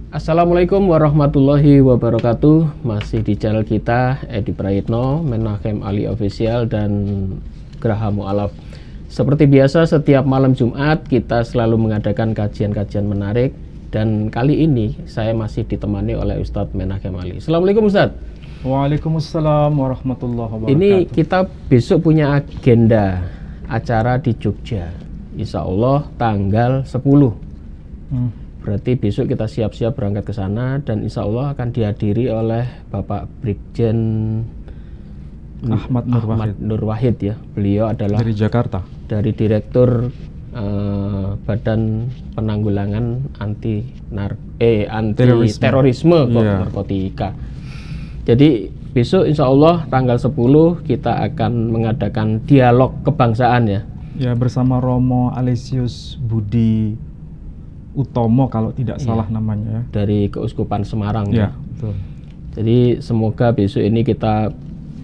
Assalamualaikum warahmatullahi wabarakatuh. Masih di channel kita Edi Prayitno, Menachem Ali Official dan Graha Mu'alaf. Seperti biasa setiap malam Jumat kita selalu mengadakan kajian-kajian menarik. Dan kali ini saya masih ditemani oleh Ustadz Menachem Ali. Assalamualaikum Ustadz. Waalaikumsalam warahmatullahi wabarakatuh. Ini kita besok punya agenda acara di Jogja, Insya Allah tanggal 10. Berarti besok kita siap-siap berangkat ke sana dan insya Allah akan dihadiri oleh Bapak Brigjen Ahmad Nur Wahid ya. Beliau adalah dari Jakarta, dari Direktur Badan Penanggulangan Anti Terorisme Narkotika. Jadi besok insya Allah tanggal 10 kita akan mengadakan dialog kebangsaan ya. Ya, bersama Romo Alesius Budi Utomo kalau tidak salah namanya ya. Dari Keuskupan Semarang ya. Betul. Jadi semoga besok ini kita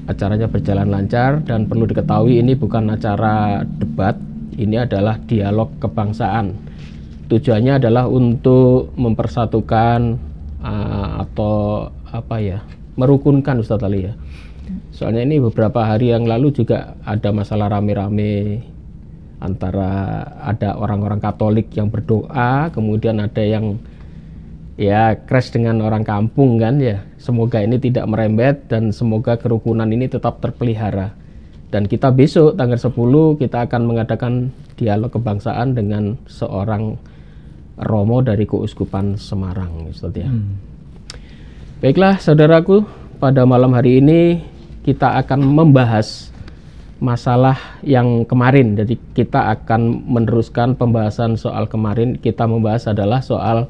acaranya berjalan lancar dan perlu diketahui ini bukan acara debat, ini adalah dialog kebangsaan. Tujuannya adalah untuk mempersatukan atau apa ya, merukunkan Ustadz Ali ya. Soalnya ini beberapa hari yang lalu juga ada masalah rame-rame antara ada orang-orang Katolik yang berdoa, kemudian ada yang ya crash dengan orang kampung kan ya. Semoga ini tidak merembet dan semoga kerukunan ini tetap terpelihara. Dan kita besok tanggal 10 kita akan mengadakan dialog kebangsaan dengan seorang Romo dari Keuskupan Semarang, Ustadz ya. Baiklah saudaraku, pada malam hari ini kita akan membahas masalah yang kemarin. Jadi kita akan meneruskan pembahasan soal kemarin. Kita membahas adalah soal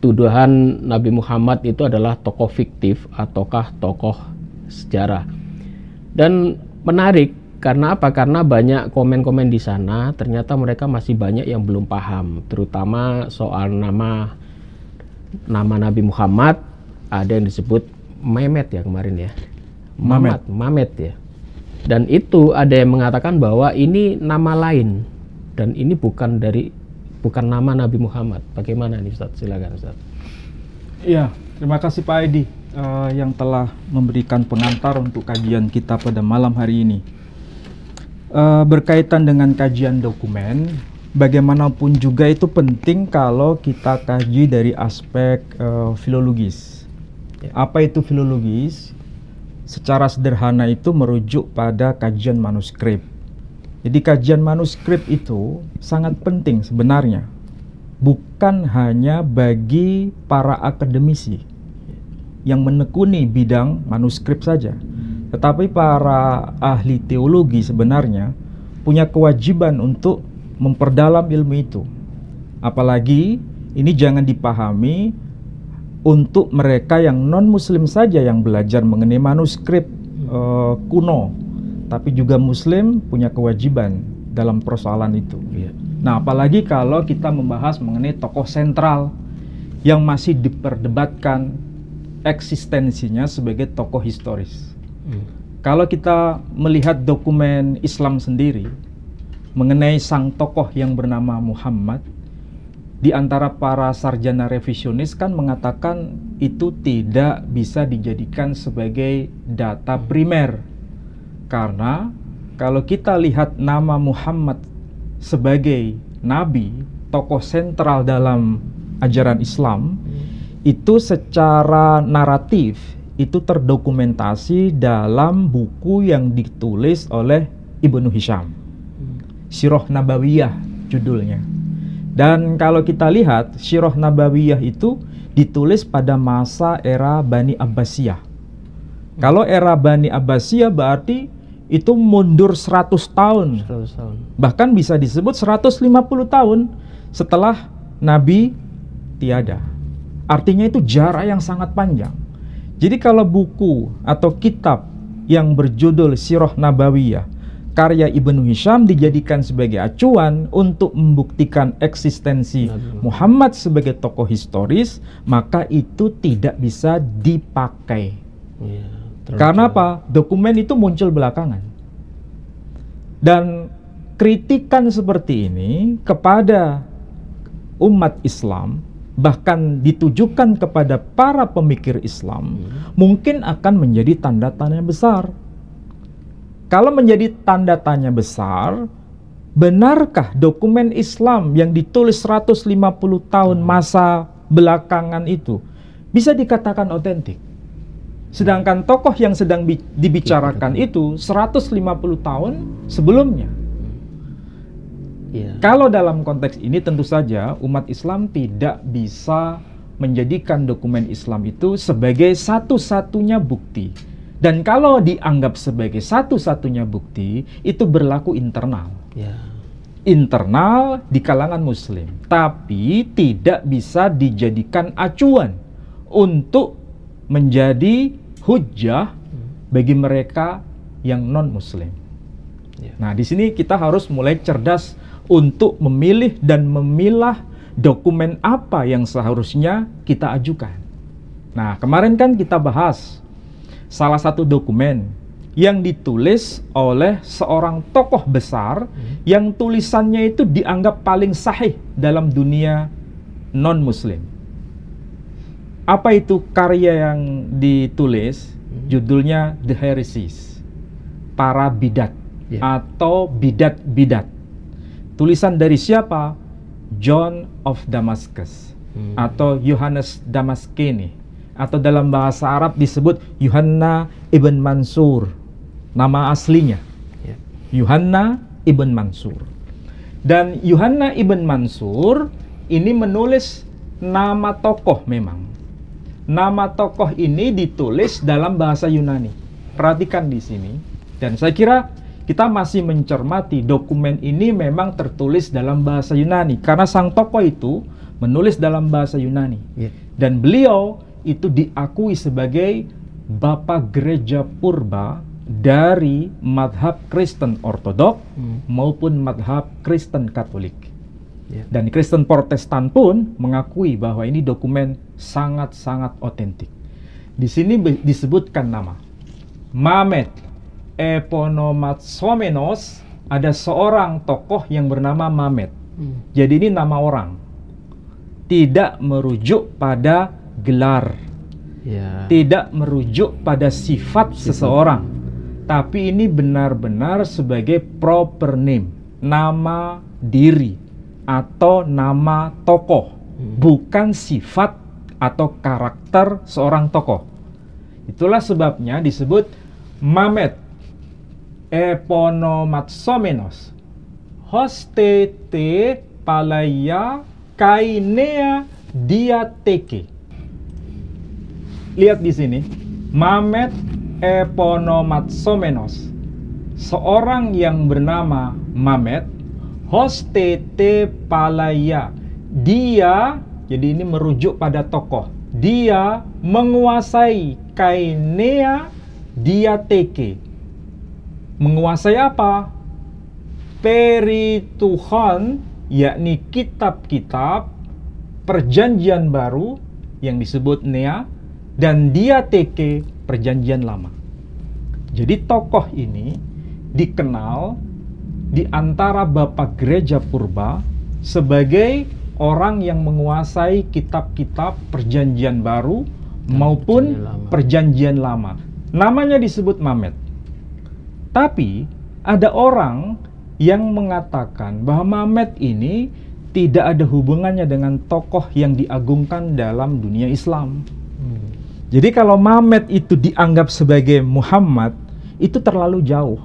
tuduhan Nabi Muhammad itu adalah tokoh fiktif ataukah tokoh sejarah. Dan menarik karena apa? Karena banyak komen-komen di sana ternyata mereka masih banyak yang belum paham, terutama soal nama Nabi Muhammad. Ada yang disebut Mehmet ya kemarin ya. Mamet ya. Dan itu ada yang mengatakan bahwa ini nama lain dan ini bukan nama Nabi Muhammad. Bagaimana nih Ustadz? Silakan Ustadz. Iya, terima kasih Pak Edi yang telah memberikan pengantar untuk kajian kita pada malam hari ini. Berkaitan dengan kajian dokumen, bagaimanapun juga itu penting kalau kita kaji dari aspek filologis. Apa itu filologis? Secara sederhana itu merujuk pada kajian manuskrip. Jadi kajian manuskrip itu sangat penting sebenarnya. Bukan hanya bagi para akademisi yang menekuni bidang manuskrip saja. Tetapi para ahli teologi sebenarnya punya kewajiban untuk memperdalam ilmu itu. Apalagi ini jangan dipahami untuk mereka yang non-muslim saja yang belajar mengenai manuskrip kuno, tapi juga muslim punya kewajiban dalam persoalan itu. Nah, apalagi kalau kita membahas mengenai tokoh sentral yang masih diperdebatkan eksistensinya sebagai tokoh historis. Kalau kita melihat dokumen Islam sendiri mengenai sang tokoh yang bernama Muhammad, di antara para sarjana revisionis kan mengatakan itu tidak bisa dijadikan sebagai data primer. Karena kalau kita lihat nama Muhammad sebagai nabi, tokoh sentral dalam ajaran Islam, itu secara naratif itu terdokumentasi dalam buku yang ditulis oleh Ibnu Hisham, Sirah Nabawiyah judulnya. Dan kalau kita lihat Sirah Nabawiyah itu ditulis pada masa era Bani Abbasiyah. Kalau era Bani Abbasiyah berarti itu mundur 100 tahun. 100 tahun. Bahkan bisa disebut 150 tahun setelah Nabi tiada. Artinya itu jarak yang sangat panjang. Jadi kalau buku atau kitab yang berjudul Sirah Nabawiyah karya Ibnu Hisham dijadikan sebagai acuan untuk membuktikan eksistensi Muhammad sebagai tokoh historis, maka itu tidak bisa dipakai. Karena apa? Dokumen itu muncul belakangan. Dan kritikan seperti ini kepada umat Islam bahkan ditujukan kepada para pemikir Islam, mungkin akan menjadi tanda tanya besar. Kalau menjadi tanda tanya besar, benarkah dokumen Islam yang ditulis 150 tahun masa belakangan itu bisa dikatakan otentik? Sedangkan tokoh yang sedang dibicarakan itu 150 tahun sebelumnya. Kalau dalam konteks ini tentu saja umat Islam tidak bisa menjadikan dokumen Islam itu sebagai satu-satunya bukti. Dan kalau dianggap sebagai satu-satunya bukti, itu berlaku internal. Internal di kalangan Muslim. Tapi tidak bisa dijadikan acuan untuk menjadi hujjah bagi mereka yang non-Muslim. Nah, di sini kita harus mulai cerdas untuk memilih dan memilah dokumen apa yang seharusnya kita ajukan. Nah, kemarin kan kita bahas salah satu dokumen yang ditulis oleh seorang tokoh besar yang tulisannya itu dianggap paling sahih dalam dunia non-Muslim. Apa itu karya yang ditulis? Judulnya The Heresies, para bidat atau bidat-bidat. Tulisan dari siapa? John of Damascus atau Yohanes Damaskene, atau dalam bahasa Arab disebut Yuhanna ibn Mansur. Nama aslinya Yuhanna ibn Mansur. Dan Yuhanna ibn Mansur ini menulis nama tokoh memang. Nama tokoh ini ditulis dalam bahasa Yunani. Perhatikan di sini. Dan saya kira kita masih mencermati dokumen ini memang tertulis dalam bahasa Yunani. Karena sang tokoh itu menulis dalam bahasa Yunani. Dan beliau itu diakui sebagai Bapak Gereja Purba dari madhab Kristen Ortodok maupun madhab Kristen Katolik. Dan Kristen Protestan pun mengakui bahwa ini dokumen sangat-sangat otentik. Di sini disebutkan nama Mamet Eponomatsomenos. Ada seorang tokoh yang bernama Mamet. Jadi ini nama orang, tidak merujuk pada gelar, tidak merujuk pada sifat seseorang, tapi ini benar-benar sebagai proper name, nama diri atau nama tokoh, bukan sifat atau karakter seorang tokoh. Itulah sebabnya disebut Mamet Eponomatsomenos hoste te palaya kainea diateke. Lihat di sini, Mamet Eponomatsomenos, seorang yang bernama Mamet hoste te palaya. Dia, jadi ini merujuk pada tokoh. Dia menguasai kainea diateke. Menguasai apa? Perituhan, yakni kitab-kitab perjanjian baru yang disebut Nea, dan diateke perjanjian lama. Jadi tokoh ini dikenal di antara Bapak Gereja Purba sebagai orang yang menguasai kitab-kitab perjanjian baru maupun perjanjian lama. Namanya disebut Mamet. Tapi ada orang yang mengatakan bahwa Mamet ini tidak ada hubungannya dengan tokoh yang diagungkan dalam dunia Islam. Jadi kalau Mamet itu dianggap sebagai Muhammad, itu terlalu jauh.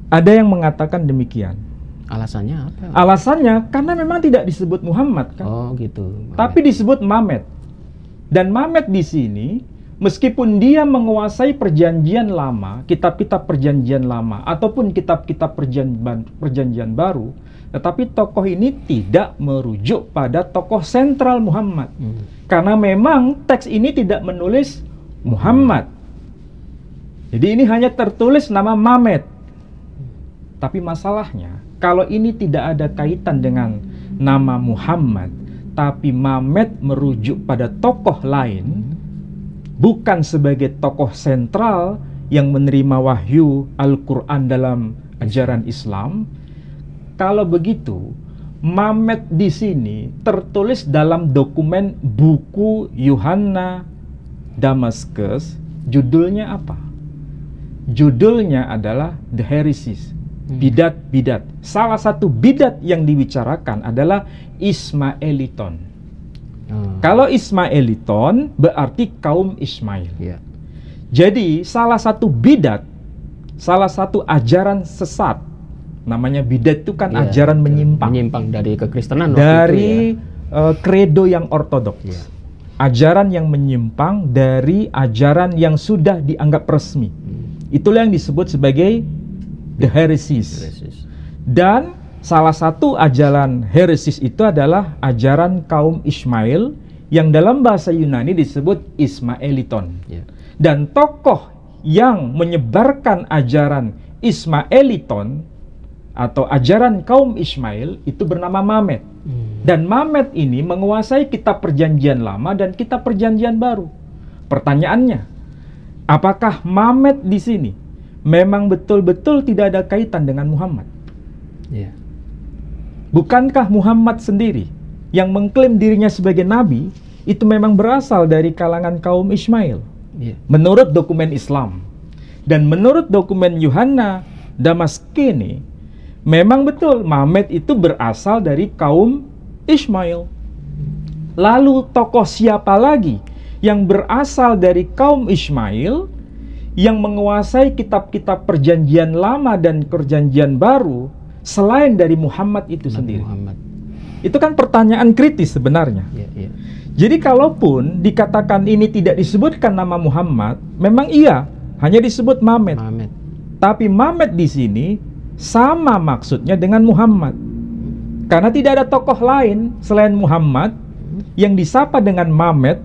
Ada yang mengatakan demikian. Alasannya apa? Alasannya karena memang tidak disebut Muhammad kan? Oh gitu. Tapi disebut Mamet. Dan Mamet di sini, meskipun dia menguasai perjanjian lama, kitab-kitab perjanjian lama ataupun kitab-kitab perjanjian baru, tetapi tokoh ini tidak merujuk pada tokoh sentral Muhammad. Karena memang teks ini tidak menulis Muhammad. Jadi ini hanya tertulis nama Mamet. Tapi masalahnya, kalau ini tidak ada kaitan dengan nama Muhammad, tapi Mamet merujuk pada tokoh lain, bukan sebagai tokoh sentral yang menerima wahyu Al-Quran dalam ajaran Islam. Kalau begitu, Mamet di sini tertulis dalam dokumen buku Yuhanna Damaskus. Judulnya apa? Judulnya adalah The Heresies, bidat-bidat. Salah satu bidat yang dibicarakan adalah Ismailiton. Kalau Ismailiton berarti kaum Ismail. Ya. Jadi salah satu bidat, salah satu ajaran sesat, namanya bidat itu kan Ya, ajaran menyimpang. Menyimpang dari kekristenan waktu Dari itu ya. kredo yang ortodoks. Ya. Ajaran yang menyimpang dari ajaran yang sudah dianggap resmi. Itulah yang disebut sebagai the heresies. Heresies. Dan salah satu ajaran heresies itu adalah ajaran kaum Ismail yang dalam bahasa Yunani disebut Ismailiton. Ya. Dan tokoh yang menyebarkan ajaran Ismailiton atau ajaran kaum Ismail itu bernama Mamet. Dan Mamet ini menguasai kitab perjanjian lama dan kitab perjanjian baru. Pertanyaannya, apakah Mamet di sini memang betul-betul tidak ada kaitan dengan Muhammad? Ya. Bukankah Muhammad sendiri yang mengklaim dirinya sebagai nabi itu memang berasal dari kalangan kaum Ismail? Ya. Menurut dokumen Islam dan menurut dokumen Yuhanna Damaskini, memang betul Mamet itu berasal dari kaum Ismail. Lalu tokoh siapa lagi yang berasal dari kaum Ismail yang menguasai kitab-kitab perjanjian lama dan perjanjian baru selain dari Muhammad itu Nabi sendiri? Muhammad. Itu kan pertanyaan kritis sebenarnya. Ya, ya. Jadi kalaupun dikatakan ini tidak disebutkan nama Muhammad, memang iya, hanya disebut Mamet. Mamet. Tapi Mamet di sini sama maksudnya dengan Muhammad. Karena tidak ada tokoh lain selain Muhammad yang disapa dengan Mamet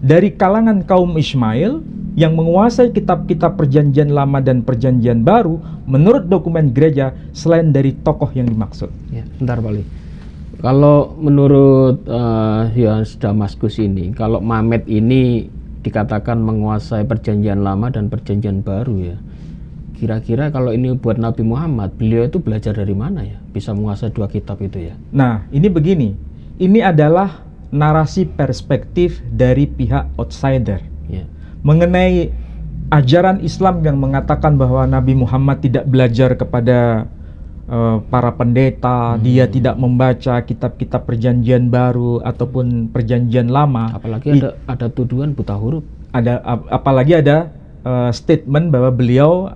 dari kalangan kaum Ismail yang menguasai kitab-kitab perjanjian lama dan perjanjian baru menurut dokumen gereja selain dari tokoh yang dimaksud. Ya, bentar Pak Li. Kalau menurut Yohanes Damaskus ini, kalau Mamet ini dikatakan menguasai perjanjian lama dan perjanjian baru ya, kira-kira kalau ini buat Nabi Muhammad, beliau itu belajar dari mana ya? Bisa menguasai dua kitab itu ya? Nah, ini begini. Ini adalah narasi perspektif dari pihak outsider. Ya. Mengenai ajaran Islam yang mengatakan bahwa Nabi Muhammad tidak belajar kepada para pendeta, dia tidak membaca kitab-kitab perjanjian baru ataupun perjanjian lama. Apalagi ada tuduhan buta huruf. Apalagi ada statement bahwa beliau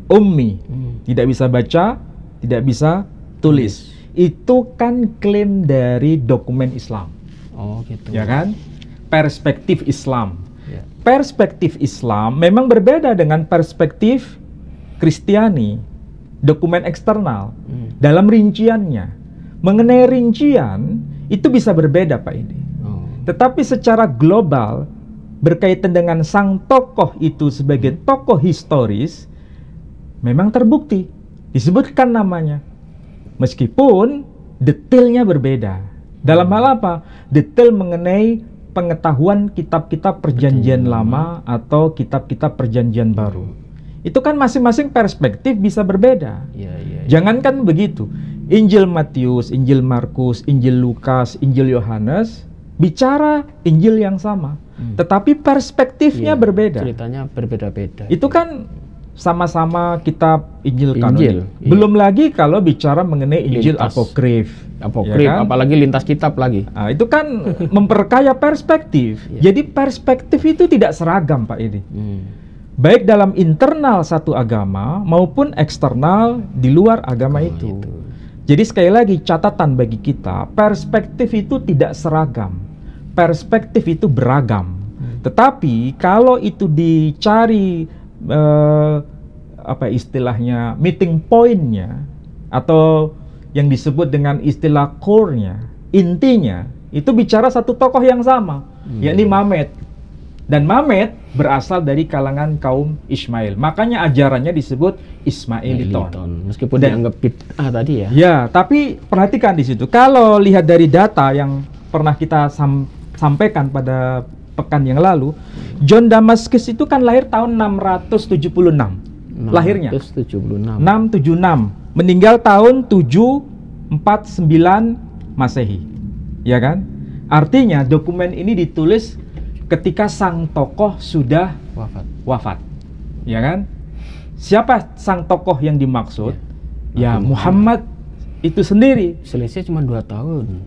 ummi, tidak bisa baca, tidak bisa tulis. Itu kan klaim dari dokumen Islam. Oh gitu. Ya kan? Perspektif Islam. Ya. Perspektif Islam memang berbeda dengan perspektif Kristiani, dokumen eksternal. Dalam rinciannya, mengenai rincian itu bisa berbeda Pak Edi. Tetapi secara global berkaitan dengan sang tokoh itu sebagai tokoh historis, memang terbukti disebutkan namanya. Meskipun detailnya berbeda. Dalam hal apa? Detail mengenai pengetahuan kitab-kitab perjanjian lama atau kitab-kitab perjanjian baru. Itu kan masing-masing perspektif bisa berbeda. Ya. Jangankan begitu, Injil Matius, Injil Markus, Injil Lukas, Injil Yohanes bicara Injil yang sama, tetapi perspektifnya berbeda. Ceritanya berbeda-beda. Itu kan sama-sama kitab Injil kanonik. Iya. Belum lagi kalau bicara mengenai Injil apokrif. Apokrif, ya kan? apalagi lintas kitab lagi. Nah, itu kan memperkaya perspektif. Jadi perspektif itu tidak seragam Pak Edi. Baik dalam internal satu agama maupun eksternal di luar agama itu. Jadi sekali lagi catatan bagi kita, perspektif itu tidak seragam. Perspektif itu beragam. Tetapi kalau itu dicari apa istilahnya meeting point-nya atau yang disebut dengan istilah core-nya, intinya itu bicara satu tokoh yang sama, yakni Mamet. Dan Mamet berasal dari kalangan kaum Ismail. Makanya ajarannya disebut Ismailiton. Meskipun dianggap bid'ah tadi ya. Ya, tapi perhatikan di situ. Kalau lihat dari data yang pernah kita sampaikan pada pekan yang lalu, John Damaskus itu kan lahir tahun 676. Lahirnya 676. 676. Meninggal tahun 749 Masehi. Ya kan? Artinya dokumen ini ditulis ketika sang tokoh sudah wafat. Ya kan? Siapa sang tokoh yang dimaksud? Ya, Muhammad itu sendiri. Selisih cuma 2 tahun.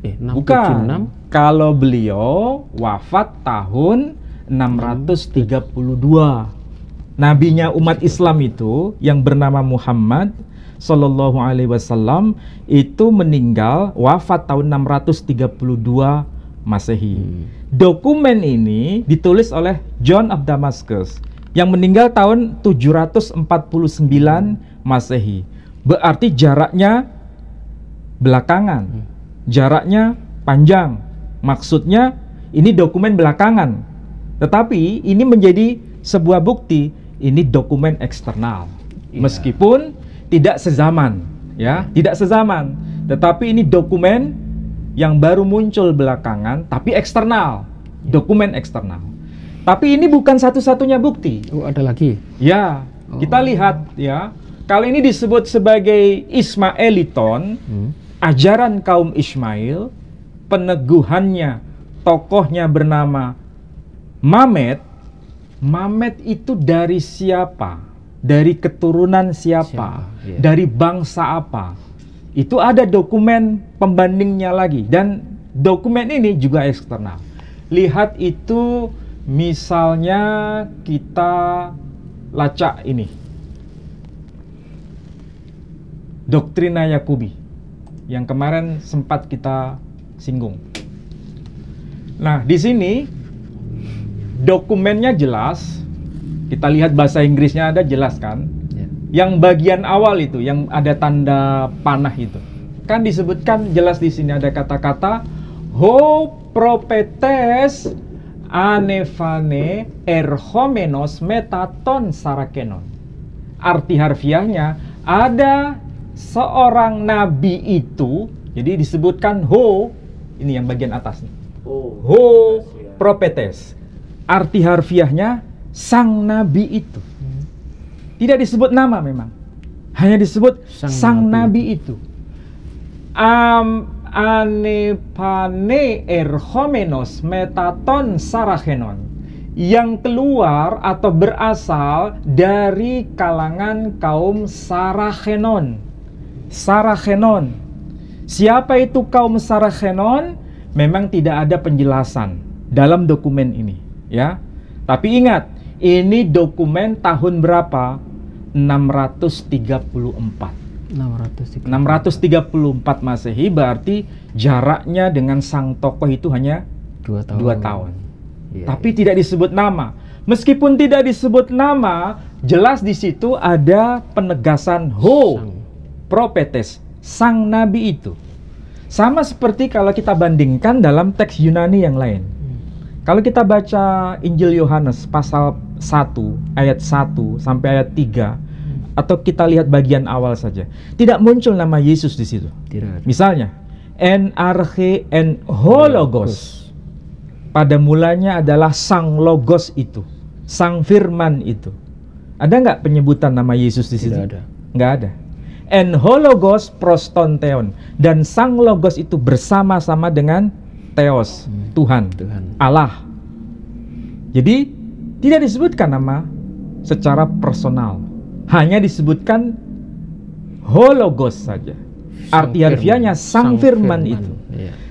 676. Bukan. Kalau beliau wafat tahun 632. Nabinya umat Islam itu yang bernama Muhammad Sallallahu Alaihi Wasallam itu meninggal wafat tahun 632 Masehi. Dokumen ini ditulis oleh John of Damascus yang meninggal tahun 749 Masehi. Berarti jaraknya belakangan, jaraknya panjang. Maksudnya ini dokumen belakangan. Tetapi ini menjadi sebuah bukti, ini dokumen eksternal. Meskipun tidak sezaman, ya, tidak sezaman. Tetapi ini dokumen yang baru muncul belakangan, tapi eksternal, dokumen eksternal. Tapi ini bukan satu-satunya bukti. Oh, ada lagi? Ya, kita lihat ya. Kali ini disebut sebagai Ismailiton, ajaran kaum Ismail, peneguhannya, tokohnya bernama Mamed. Mamed itu dari siapa? Dari keturunan siapa? Dari bangsa apa? Itu ada dokumen pembandingnya lagi. Dan dokumen ini juga eksternal. Lihat itu, misalnya kita lacak ini. Doktrina Yakubi yang kemarin sempat kita singgung. Nah, di sini dokumennya jelas. Kita lihat bahasa Inggrisnya ada, jelas kan? Yang bagian awal itu, yang ada tanda panah itu, kan disebutkan jelas di sini ada kata-kata ho propetes anefane erhomenos metaton sarakenon. Arti harfiahnya, ada seorang nabi itu, jadi disebutkan ho, ini yang bagian atas nih. Ho propetes. Arti harfiahnya sang nabi itu. Tidak disebut nama memang. Hanya disebut sang nabi itu. Anepane erhomenos metaton sarachenon. Yang keluar atau berasal dari kalangan kaum Sarachenon. Sarachenon. Siapa itu kaum Sarachenon? Memang tidak ada penjelasan dalam dokumen ini, ya. Tapi ingat, ini dokumen tahun berapa? 634 Masehi, berarti jaraknya dengan sang tokoh itu hanya 2 tahun. Tapi tidak disebut nama. Meskipun tidak disebut nama, jelas di situ ada penegasan ho propetes, sang nabi itu. Sama seperti kalau kita bandingkan dalam teks Yunani yang lain. Kalau kita baca Injil Yohanes pasal 1 ayat 1 sampai ayat 3, atau kita lihat bagian awal saja, tidak muncul nama Yesus di situ. Misalnya, en arche en hologos. Pada mulanya adalah sang logos itu, sang firman itu. Ada nggak penyebutan nama Yesus di situ? Tidak ada. Nggak ada. En hologos prostonteon, dan sang logos itu bersama-sama dengan Theos, Tuhan, Allah. Jadi tidak disebutkan nama secara personal, hanya disebutkan hologos saja. Arti harfiahnya sang firman itu.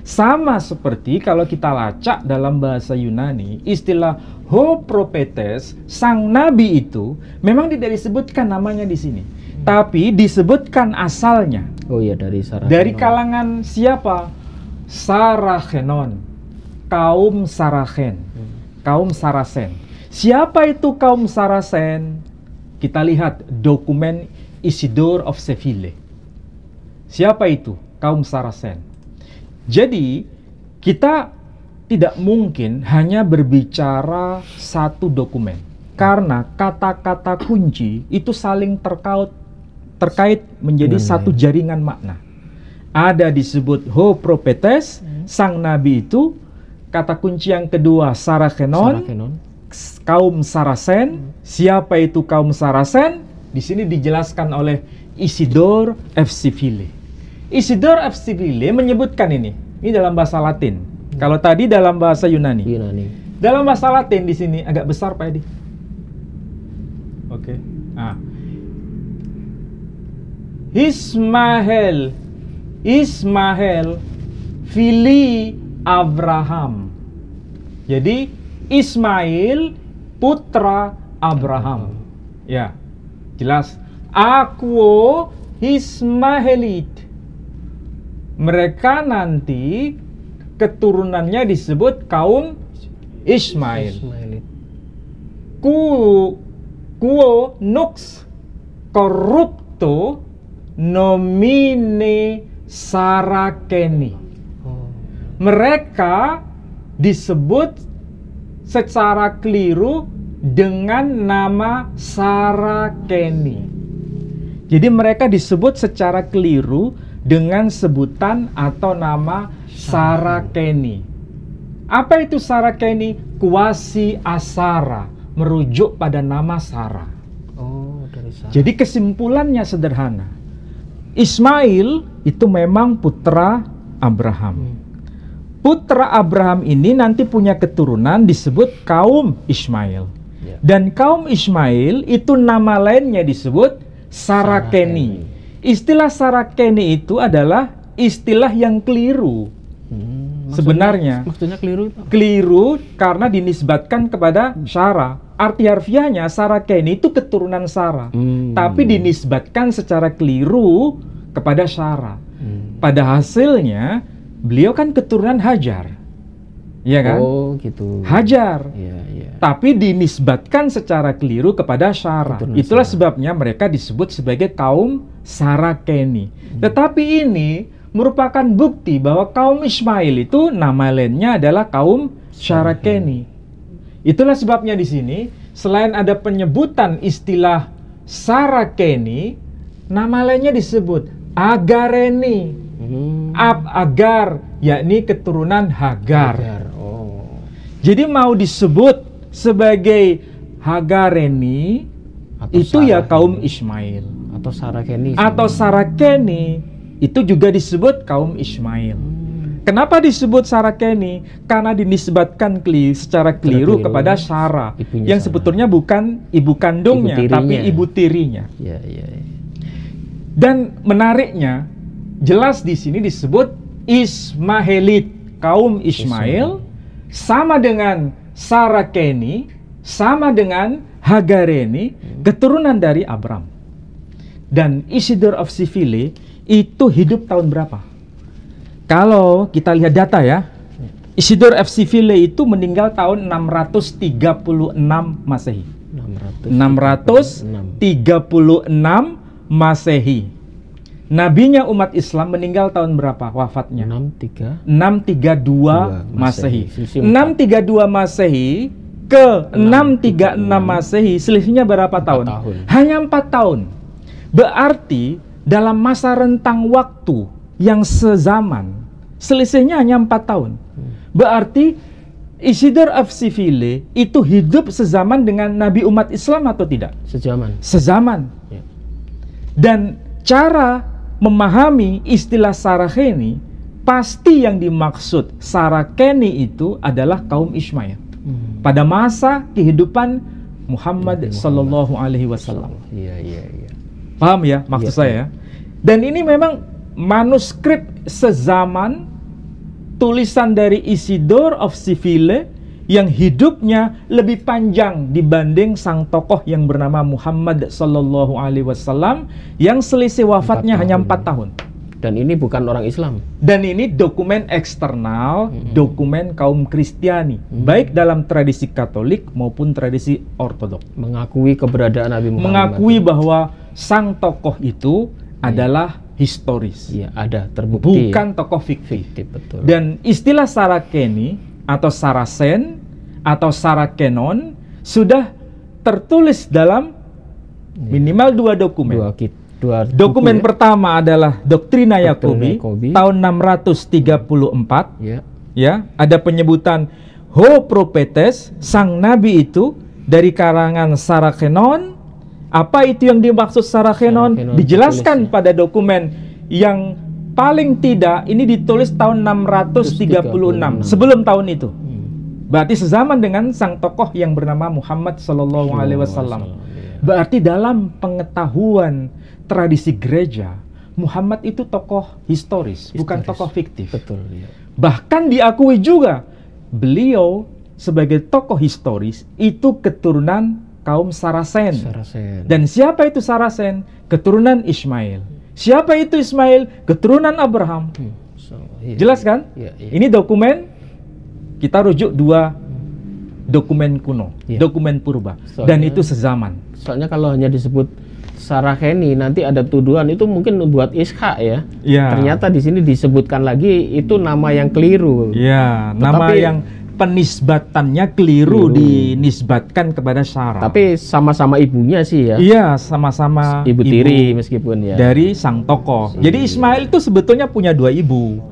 Sama seperti kalau kita lacak dalam bahasa Yunani, istilah ho propetes, sang nabi itu memang tidak disebutkan namanya di sini, tapi disebutkan asalnya. Oh iya, dari Sarachenon. Dari kalangan siapa? Sarachenon, kaum Sarachen, kaum Sarasen. Siapa itu kaum Sarasen? Kita lihat dokumen Isidore of Seville. Siapa itu kaum Sarasen? Jadi kita tidak mungkin hanya berbicara satu dokumen, karena kata-kata kunci itu saling terkait menjadi satu jaringan makna. Ada disebut ho propetes, sang nabi itu. Kata kunci yang kedua Sarachenon, kaum Sarasen. Siapa itu kaum Sarasen? Di sini dijelaskan oleh Isidore of Seville. Isidore of Seville menyebutkan ini dalam bahasa Latin. Kalau tadi dalam bahasa Yunani. Dalam bahasa Latin di sini agak besar Pak Edi. Oke. Nah. Ismael fili Abraham. Jadi Ismail putra Abraham. Ya. Jelas. Aquo Ismaelit. Mereka nanti keturunannya disebut kaum Ismail. Quo nux corrupto nomine Saraceni. Mereka disebut secara keliru dengan nama Saraceni. Jadi mereka disebut secara keliru dengan sebutan atau nama Saraceni. Apa itu Saraceni? Kuasi Asara, merujuk pada nama Sarah. Oh, dari Sarah. Jadi kesimpulannya sederhana. Ismail itu memang putra Abraham. Putra Abraham ini nanti punya keturunan disebut kaum Ismail. Dan kaum Ismail itu nama lainnya disebut Saraceni. Istilah Saraceni itu adalah istilah yang keliru. Sebenarnya maksudnya keliru itu? Keliru karena dinisbatkan kepada Sarah. Arti harfiahnya Saraceni itu keturunan Sarah, tapi dinisbatkan secara keliru kepada Sarah. Pada hasilnya beliau kan keturunan Hajar, ya kan? Oh gitu. Hajar. Ya, ya. Tapi dinisbatkan secara keliru kepada Sarah. Itulah sebabnya mereka disebut sebagai kaum Saraceni. Tetapi ini merupakan bukti bahwa kaum Ismail itu nama lainnya adalah kaum Saraceni. Itulah sebabnya di sini selain ada penyebutan istilah Saraceni, nama lainnya disebut Agareni. Agar, yakni keturunan Hagar. Oh. Jadi mau disebut sebagai Hagareni atau itu ya kaum Ismail. Atau Saraceni. Atau Saraceni itu juga disebut kaum Ismail. Kenapa disebut Saraceni? Karena dinisbatkan secara keliru kepada Sarah, yang Sarah. Sebetulnya bukan ibu kandungnya, tapi ibu tirinya. Ya, ya, ya. Dan menariknya, jelas di sini disebut Ismaelit, kaum Ismail, sama dengan Saraceni, sama dengan Hagareni, keturunan dari Abram. Dan Isidore of Seville itu hidup tahun berapa? Kalau kita lihat data ya, Isidore of Seville itu meninggal tahun 636 Masehi. 636 Masehi. Nabinya umat Islam meninggal tahun berapa wafatnya? 632 Masehi. 632 Masehi ke 636 Masehi selisihnya berapa tahun? Hanya 4 tahun. Berarti dalam masa rentang waktu yang sezaman, selisihnya hanya 4 tahun. Berarti Isidore of Seville itu hidup sezaman dengan Nabi umat Islam atau tidak? Sezaman. Sezaman. Ya. Dan cara memahami istilah Saraceni, pasti yang dimaksud Saraceni itu adalah kaum Ismail. Pada masa kehidupan Muhammad sallallahu alaihi wasallam. Iya, iya, iya. Paham ya maksud saya? Dan ini memang manuskrip sezaman tulisan dari Isidore of Seville yang hidupnya lebih panjang dibanding sang tokoh yang bernama Muhammad sallallahu alaihi wasallam yang selisih wafatnya hanya 4 tahun. Dan ini bukan orang Islam. Dan ini dokumen eksternal, dokumen kaum Kristiani, baik dalam tradisi Katolik maupun tradisi Ortodok. Mengakui keberadaan Nabi Muhammad. Mengakui bahwa sang tokoh itu adalah historis. Iya, ada terbukti. Bukan tokoh fiktif. Betul. Dan istilah Saraceni atau Saracen atau Sarakenon sudah tertulis dalam minimal 2 dokumen. Dokumen pertama adalah Doktrina Yakobi tahun 634. Ya, ada penyebutan Ho Propetes, sang nabi itu dari karangan Sarakenon. Apa itu yang dimaksud Sarakenon? Dijelaskan pada dokumen yang paling tidak ini ditulis tahun 636 sebelum tahun itu. Berarti sezaman dengan sang tokoh yang bernama Muhammad Sallallahu Alaihi Wasallam. Berarti dalam pengetahuan tradisi gereja, Muhammad itu tokoh historis, bukan tokoh fiktif. Betul. Ya. Bahkan diakui juga beliau sebagai tokoh historis itu keturunan kaum Saracen. Dan siapa itu Saracen? Keturunan Ismail. Siapa itu Ismail? Keturunan Abraham. Jelas kan? Ini dokumen, kita rujuk dua dokumen kuno, dokumen purba, dan itu sezaman. Soalnya kalau hanya disebut Saraceni, nanti ada tuduhan itu mungkin buat Ishak ya. Ternyata di sini disebutkan lagi itu nama yang keliru. Nama yang penisbatannya keliru dinisbatkan kepada Sarah. Tapi sama-sama ibunya sih ya. Iya, sama-sama ibu tiri meskipun ya. Dari sang tokoh. Jadi Ismail itu sebetulnya punya dua ibu.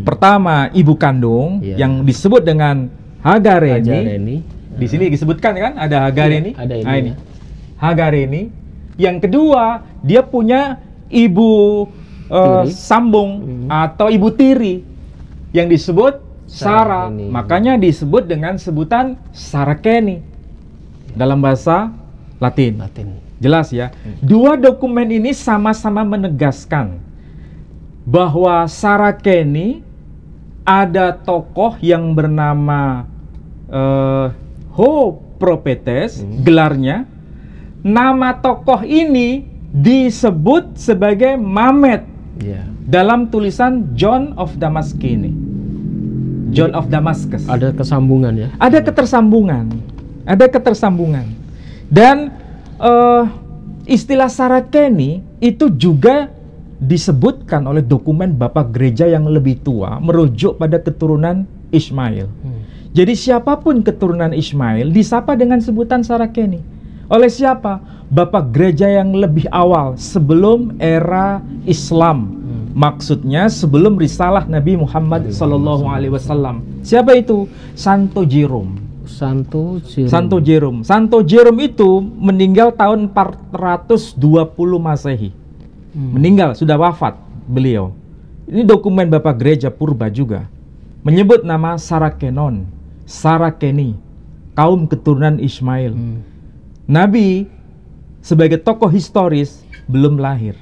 Pertama, ibu kandung yang disebut dengan Hagareni. Di sini disebutkan kan ada Hagareni. Ada ini. Nah, ini. Hagareni. Yang kedua, dia punya ibu sambung atau ibu tiri yang disebut Sarah. Makanya disebut dengan sebutan Saraceni dalam bahasa Latin. Jelas ya. Dua dokumen ini sama-sama menegaskan bahwa Saraceni ada tokoh yang bernama Ho-Propetes, gelarnya. Nama tokoh ini disebut sebagai Mamet dalam tulisan John of Damascus. John of Damascus. Ada kesambungan ya? Ada ketersambungan. Dan istilah Saraceni itu juga disebutkan oleh dokumen Bapak Gereja yang lebih tua merujuk pada keturunan Ismail. Jadi siapapun keturunan Ismail disapa dengan sebutan Saraceni. Oleh siapa? Bapak Gereja yang lebih awal sebelum era Islam. Maksudnya sebelum risalah Nabi Muhammad Sallallahu Alaihi Wasallam. Siapa itu? Santo Jerome. Santo Jerome itu meninggal tahun 420 Masehi. Meninggal, sudah wafat beliau. Ini dokumen Bapak Gereja Purba juga. Menyebut nama Saraceni, kaum keturunan Ismail. Nabi sebagai tokoh historis belum lahir.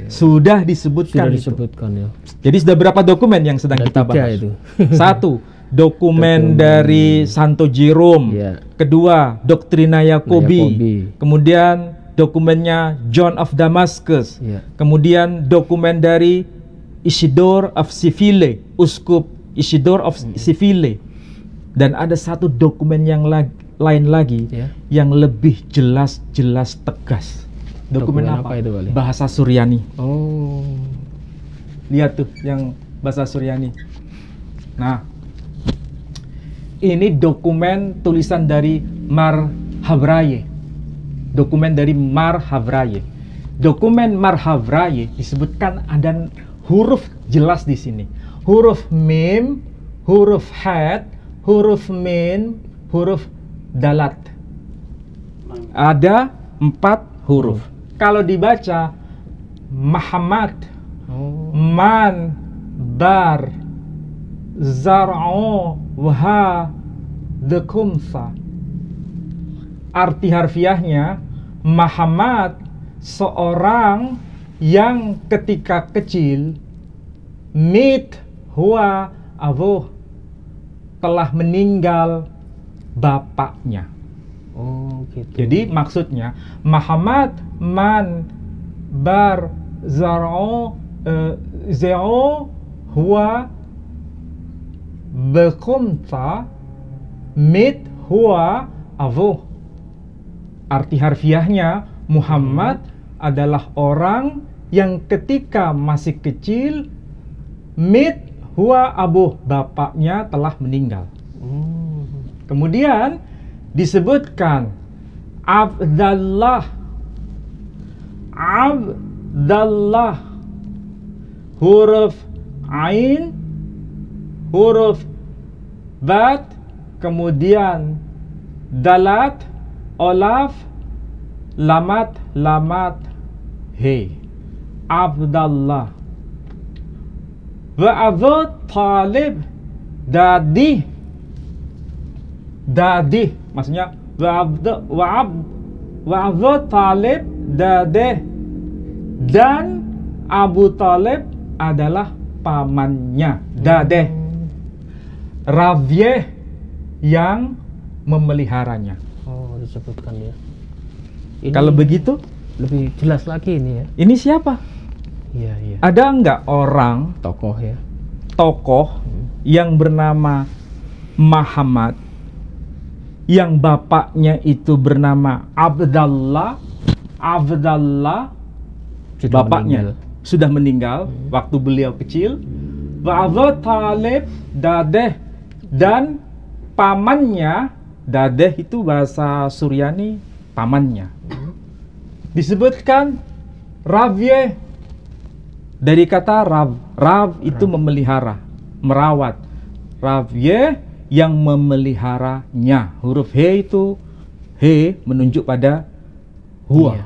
Sudah disebutkan ya. Jadi sudah berapa dokumen yang sedang kita bahas? Itu. Satu, dokumen dari Santo Jerome. Kedua, Doktrina Yakobi. Kemudian dokumennya John of Damascus. Kemudian dokumen dari Isidore of Seville, Uskup Isidore of Seville. Dan ada satu dokumen yang lain lagi yang lebih jelas tegas. Dokumen apa itu, Wali? Bahasa Suryani. Oh. Lihat tuh yang bahasa Suryani. Nah, ini dokumen tulisan dari Mar Havraye. Dokumen dari Mar Havraye. Dokumen Mar Havraye disebutkan ada huruf jelas di sini. Huruf mim, huruf had, huruf min, huruf dalat. Ada 4 huruf. Kalau dibaca Muhammad, man, bar, zar'u, wha, dekumsa. Arti harfiahnya, Muhammad seorang yang ketika kecil, mit huwa abuh, telah meninggal bapaknya. Oh, gitu. Jadi maksudnya Muhammad man bar zar'u za'u huwa bekumta mit huwa abuh. Arti harfiahnya, Muhammad adalah orang yang ketika masih kecil, mit huwa abuh, bapaknya telah meninggal. Kemudian disebutkan Abdallah, huruf ain, huruf bat, kemudian dalat, olaf, lamat, he. Abdallah Wa Abu Talib dadi maksudnya wa Abu Talib dade, dan Abu Talib adalah pamannya, dade. Ravye yang memeliharanya. Oh, disebutkan ya. Kalau begitu lebih jelas lagi ini ya. ini siapa? Iya, iya. Ada nggak orang Tokoh ya. tokoh yang bernama Muhammad yang bapaknya itu bernama Abdallah Sudah bapaknya sudah meninggal waktu beliau kecil. Wa Abu Talib dadeh, dan pamannya, dadeh itu bahasa Suryani pamannya, disebutkan Ravye, dari kata Rav itu memelihara, merawat. Ravye yang memeliharanya. Huruf He itu, He menunjuk pada huwa. Iya.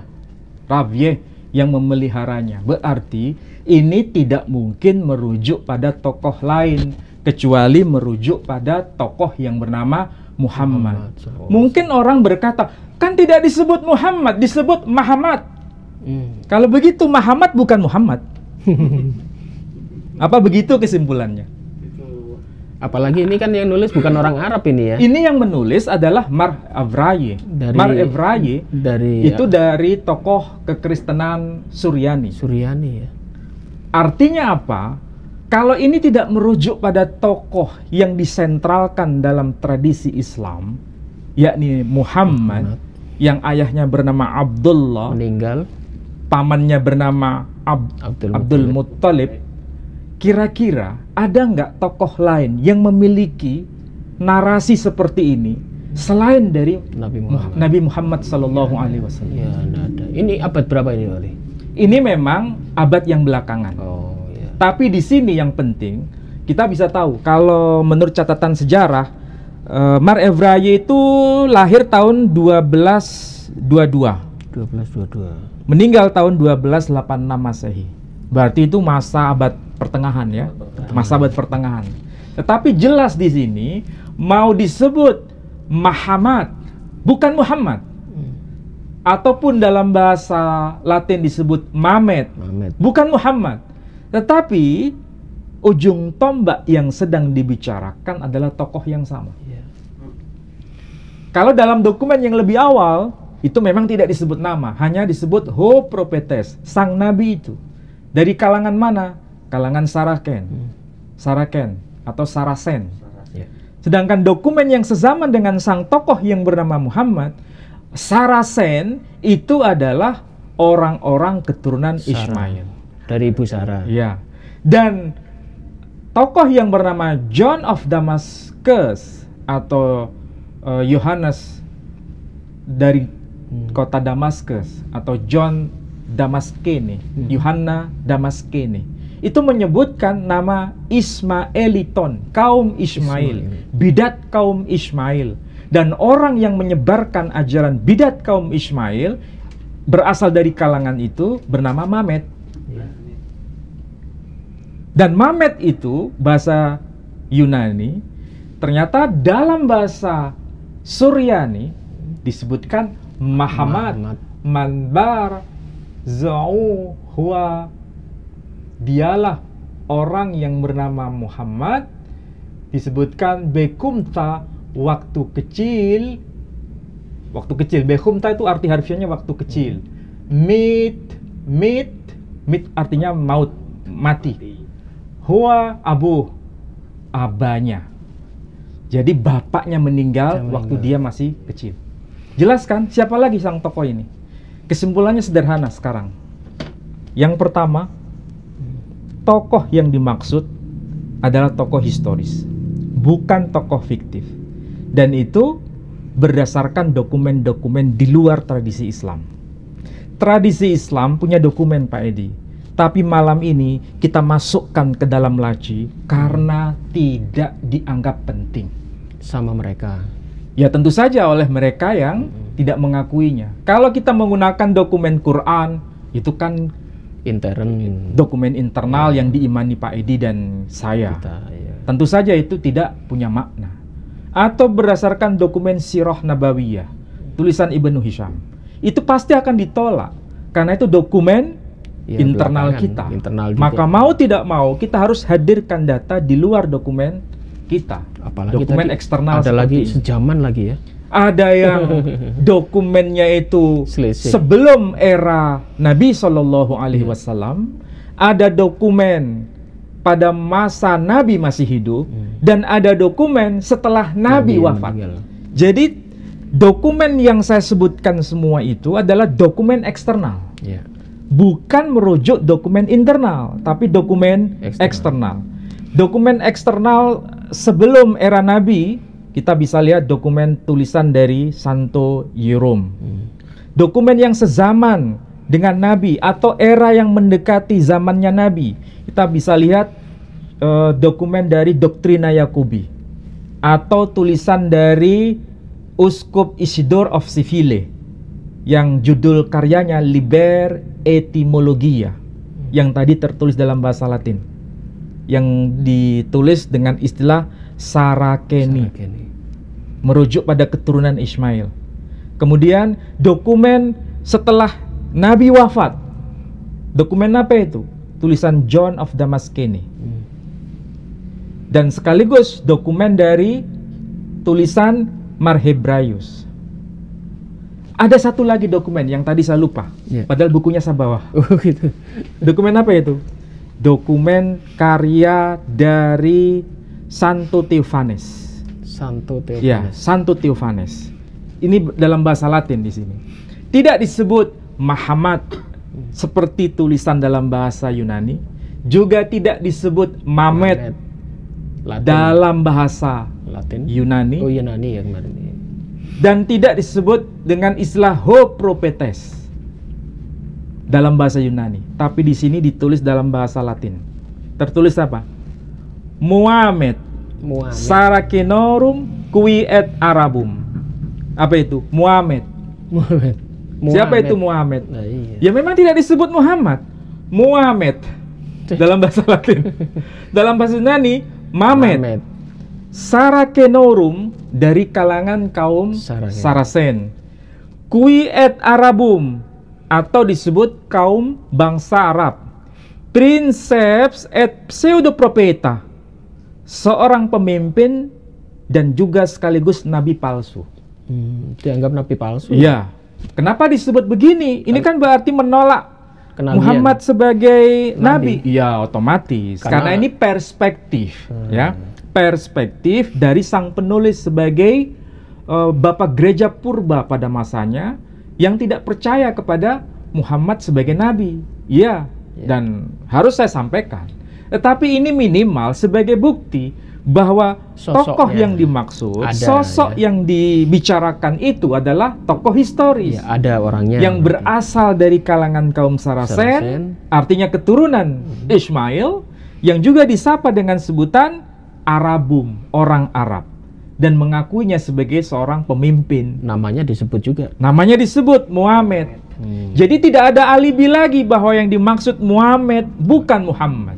Ravye yang memeliharanya. Berarti ini tidak mungkin merujuk pada tokoh lain, kecuali merujuk pada tokoh yang bernama Muhammad. Mungkin orang berkata, kan tidak disebut Muhammad, disebut Muhammad. Kalau begitu Muhammad bukan Muhammad. Apa begitu kesimpulannya? Apalagi ini kan yang nulis bukan orang Arab ini ya. Ini yang menulis adalah Mar Evraye. Mar Evraye itu dari tokoh kekristenan Suryani. Suryani ya. Artinya apa? Kalau ini tidak merujuk pada tokoh yang disentralkan dalam tradisi Islam, yakni Muhammad, yang ayahnya bernama Abdullah, meninggal, pamannya bernama Abdul Muttalib. Kira-kira ada nggak tokoh lain yang memiliki narasi seperti ini selain dari Nabi Muhammad Sallallahu Alaihi Wasallam? Ya, ada. Ini abad berapa ini, Wali? Ini memang abad yang belakangan. Oh, ya. Tapi di sini yang penting kita bisa tahu kalau menurut catatan sejarah, Mar Evraye itu lahir tahun 1222. 1222. Meninggal tahun 1286 Masehi. Berarti itu masa abad pertengahan ya, masa abad pertengahan. Tetapi jelas di sini mau disebut Muhammad, bukan Muhammad. Ataupun dalam bahasa Latin disebut Mamet, bukan Muhammad. Tetapi ujung tombak yang sedang dibicarakan adalah tokoh yang sama. Kalau dalam dokumen yang lebih awal, itu memang tidak disebut nama, hanya disebut Ho Propetes, sang nabi itu. Dari kalangan mana? Kalangan Saraken atau Saracen. Sedangkan dokumen yang sezaman dengan sang tokoh yang bernama Muhammad, Saracen itu adalah orang-orang keturunan Ismail. Dari Ibu Sarah. Ya. Dan tokoh yang bernama John of Damascus atau Yohanes dari kota Damaskus atau John Damaskene, Yohanna Damaskene, itu menyebutkan nama Ismaeliton, kaum Ismail, bidat kaum Ismail. Dan orang yang menyebarkan ajaran bidat kaum Ismail berasal dari kalangan itu bernama Mamet. Dan Mamet itu bahasa Yunani, ternyata dalam bahasa Suryani disebutkan Muhammad manbar zau huwa, dialah orang yang bernama Muhammad, disebutkan bekumta, waktu kecil, bekumta itu arti harfiahnya waktu kecil. Mit artinya maut, mati. Huwa abu, abahnya. Jadi bapaknya meninggal waktu dia masih kecil. Jelas kan siapa lagi sang tokoh ini? Kesimpulannya sederhana sekarang. Yang pertama, tokoh yang dimaksud adalah tokoh historis, bukan tokoh fiktif. Dan itu berdasarkan dokumen-dokumen di luar tradisi Islam. Tradisi Islam punya dokumen, Pak Edi. Tapi malam ini kita masukkan ke dalam laci karena tidak dianggap penting. Sama mereka. Ya tentu saja oleh mereka yang tidak mengakuinya. Kalau kita menggunakan dokumen Quran, itu kan intern dokumen internal yang diimani Pak Edi dan saya. kita, ya. Tentu saja itu tidak punya makna. Atau berdasarkan dokumen Sirah Nabawiyah, tulisan Ibnu Hisham, itu pasti akan ditolak karena itu dokumen Ya, internal belakangan, kita. internal juga. Maka mau tidak mau kita harus hadirkan data di luar dokumen kita. Apalagi dokumen tadi eksternal ada lagi seperti ini. sejaman lagi ya. Ada yang dokumennya itu Selisih. sebelum era Nabi Shallallahu Alaihi Wasallam, ada dokumen pada masa Nabi masih hidup, dan ada dokumen setelah Nabi wafat. meninggal. Jadi dokumen yang saya sebutkan semua itu adalah dokumen eksternal, Ya. bukan merujuk dokumen internal, tapi dokumen eksternal. Dokumen eksternal sebelum era Nabi, kita bisa lihat dokumen tulisan dari Santo Jerome. Dokumen yang sezaman dengan Nabi atau era yang mendekati zamannya Nabi, kita bisa lihat dokumen dari Doktrina Yakubi atau tulisan dari Uskup Isidore of Seville yang judul karyanya Liber Etymologia, yang tadi tertulis dalam bahasa Latin, yang ditulis dengan istilah Sarakeni, merujuk pada keturunan Ismail. Kemudian dokumen setelah Nabi wafat, dokumen apa itu? Tulisan John of Damascene. Dan sekaligus dokumen dari tulisan Marhebraius. Ada satu lagi dokumen yang tadi saya lupa, padahal bukunya saya bawa. Oh gitu. Dokumen apa itu? Dokumen karya dari Santo Theophanes. Santo Theophanes. Ya, Santo Theophanes. Ini dalam bahasa Latin di sini. Tidak disebut Muhammad seperti tulisan dalam bahasa Yunani, juga tidak disebut Mamet dalam bahasa Latin. Yunani. Oh Yunani ya kemarin. Dan tidak disebut dengan istilah ho propetes dalam bahasa Yunani, tapi di sini ditulis dalam bahasa Latin. Tertulis apa? Muhammad Sarakenorum qui et Arabum. Apa itu? Muhammad. Siapa itu Muhammad? Nah, iya. Ya memang tidak disebut Muhammad. Muhammad dalam bahasa Latin. Dalam bahasa Yunani, Mamet. Sarakenorum dari kalangan kaum Saracen. Qui et Arabum atau disebut kaum bangsa Arab. Princeps et pseudoprofeta, seorang pemimpin dan juga sekaligus nabi palsu. Dianggap nabi palsu. Iya. Kenapa disebut begini? Ini kan berarti menolak Kenabian. Muhammad sebagai nabi. Iya, otomatis. Karena ini perspektif, ya. Perspektif dari sang penulis sebagai bapak gereja purba pada masanya yang tidak percaya kepada Muhammad sebagai nabi. Iya, dan harus saya sampaikan. Tetapi ini minimal sebagai bukti bahwa tokoh yang dimaksud, sosok yang dibicarakan itu adalah tokoh historis. Ya, ada orangnya yang berasal dari kalangan kaum Saracen, artinya keturunan Ismail, yang juga disapa dengan sebutan Arabum, orang Arab, dan mengakuinya sebagai seorang pemimpin. Namanya disebut juga. Namanya disebut Muhammad. Jadi tidak ada alibi lagi bahwa yang dimaksud Muhammad bukan Muhammad.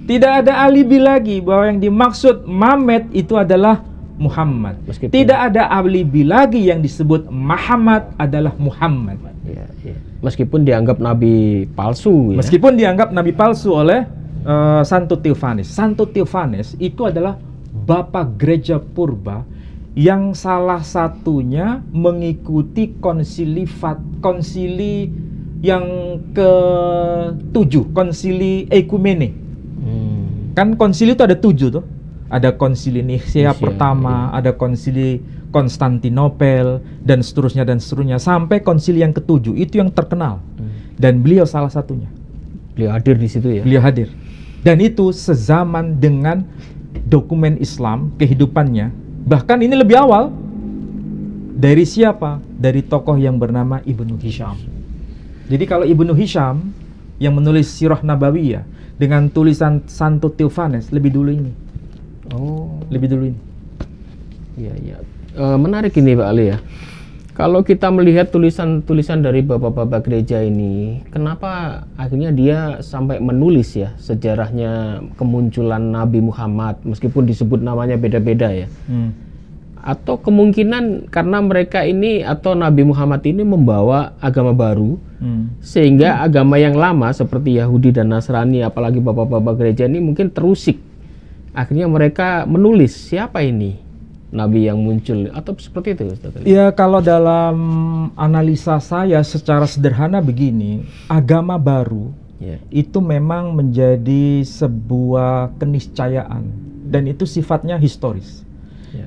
Tidak ada alibi lagi bahwa yang dimaksud Mamet itu adalah Muhammad. Tidak ada alibi lagi yang disebut Muhammad adalah Muhammad. Ya, ya. Meskipun dianggap nabi palsu. Ya? Meskipun dianggap nabi palsu oleh Santo Theophanes. Santo Theophanes itu adalah bapak gereja purba yang salah satunya mengikuti konsili yang ke-7, konsili ekumene. Kan konsili itu ada 7 tuh. Ada konsili Nicea pertama, ada konsili Konstantinopel, dan seterusnya sampai konsili yang ke-7. Itu yang terkenal. Dan beliau salah satunya. Beliau hadir di situ ya. Beliau hadir. Dan itu sezaman dengan dokumen Islam, kehidupannya. Bahkan ini lebih awal. Dari siapa? Dari tokoh yang bernama Ibnu Hisham. Jadi kalau Ibnu Hisham yang menulis Sirah Nabawiyah dengan tulisan Santo Theophanes lebih dulu ini. Oh, lebih dulu ini. Iya, iya. Menarik ini Pak Ali ya. Kalau kita melihat tulisan-tulisan dari bapak-bapak gereja ini, kenapa akhirnya dia sampai menulis ya sejarahnya kemunculan Nabi Muhammad, meskipun disebut namanya beda-beda ya. Atau kemungkinan karena mereka ini atau Nabi Muhammad ini membawa agama baru, sehingga agama yang lama seperti Yahudi dan Nasrani, apalagi bapak-bapak gereja ini mungkin terusik. Akhirnya mereka menulis siapa ini Nabi yang muncul, atau seperti itu, Ustaz? Ya, kalau dalam analisa saya secara sederhana begini, agama baru itu memang menjadi sebuah keniscayaan dan itu sifatnya historis.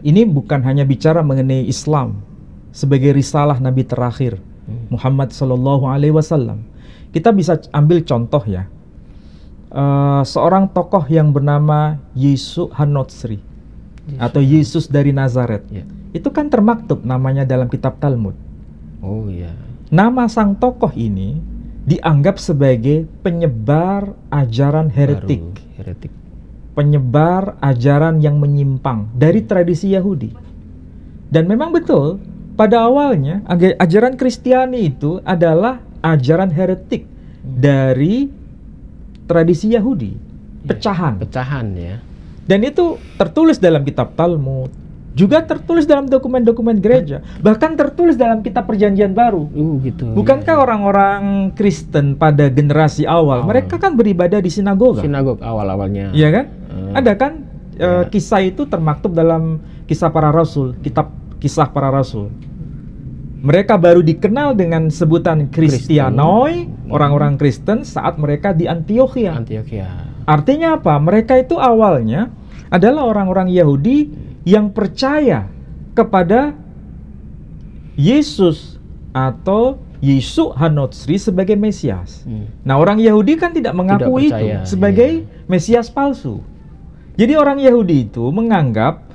Ini bukan hanya bicara mengenai Islam sebagai risalah Nabi terakhir Muhammad Sallallahu Alaihi Wasallam. Kita bisa ambil contoh ya, seorang tokoh yang bernama Yesus Hanotsri atau Yesus dari Nazaret. Itu kan termaktub namanya dalam kitab Talmud. Oh iya. Nama sang tokoh ini dianggap sebagai penyebar ajaran heretik. Penyebar ajaran yang menyimpang dari tradisi Yahudi. Dan memang betul, pada awalnya ajaran Kristiani itu adalah ajaran heretik dari tradisi Yahudi. Pecahan ya. Dan itu tertulis dalam kitab Talmud, juga tertulis dalam dokumen-dokumen gereja, bahkan tertulis dalam kitab Perjanjian Baru. Gitu. Bukankah orang-orang Kristen pada generasi awal, mereka kan beribadah di sinagoga? Sinagog awal-awalnya. Iya kan? Ada kan kisah itu termaktub dalam Kisah Para Rasul, kitab Kisah Para Rasul. Mereka baru dikenal dengan sebutan Kristianoi, orang-orang Kristen saat mereka di Antiokhia. Artinya apa? Mereka itu awalnya adalah orang-orang Yahudi yang percaya kepada Yesus atau Yesus Hanotsri sebagai Mesias. Nah, orang Yahudi kan tidak mengakui itu sebagai Mesias palsu. Jadi orang Yahudi itu menganggap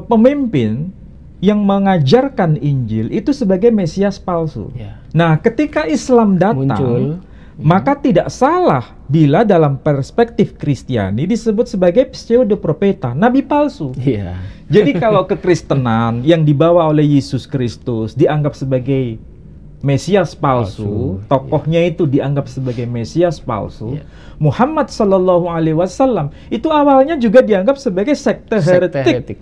pemimpin yang mengajarkan Injil itu sebagai Mesias palsu. Nah, ketika Islam datang, maka tidak salah bila dalam perspektif Kristiani disebut sebagai pseudoprofeta, nabi palsu. Jadi kalau kekristenan yang dibawa oleh Yesus Kristus dianggap sebagai Mesias palsu, tokohnya itu dianggap sebagai Mesias palsu, Muhammad Sallallahu Alaihi Wasallam itu awalnya juga dianggap sebagai sekte heretik.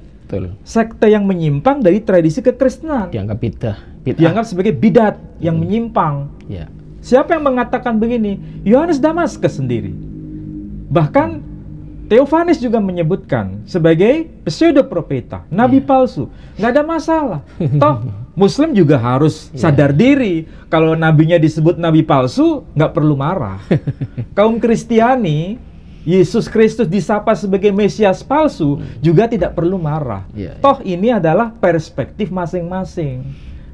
Sekte yang menyimpang dari tradisi kekristenan. Dianggap bidah. Dianggap sebagai bidat yang menyimpang. Siapa yang mengatakan begini? Yohanes Damaskus sendiri. Bahkan Theophanes juga menyebutkan sebagai pseudoprofeta, nabi palsu. Nggak ada masalah. Toh Muslim juga harus sadar diri. Kalau nabinya disebut nabi palsu, nggak perlu marah. Kaum Kristiani, Yesus Kristus disapa sebagai Mesias palsu, juga tidak perlu marah. Toh ini adalah perspektif masing-masing.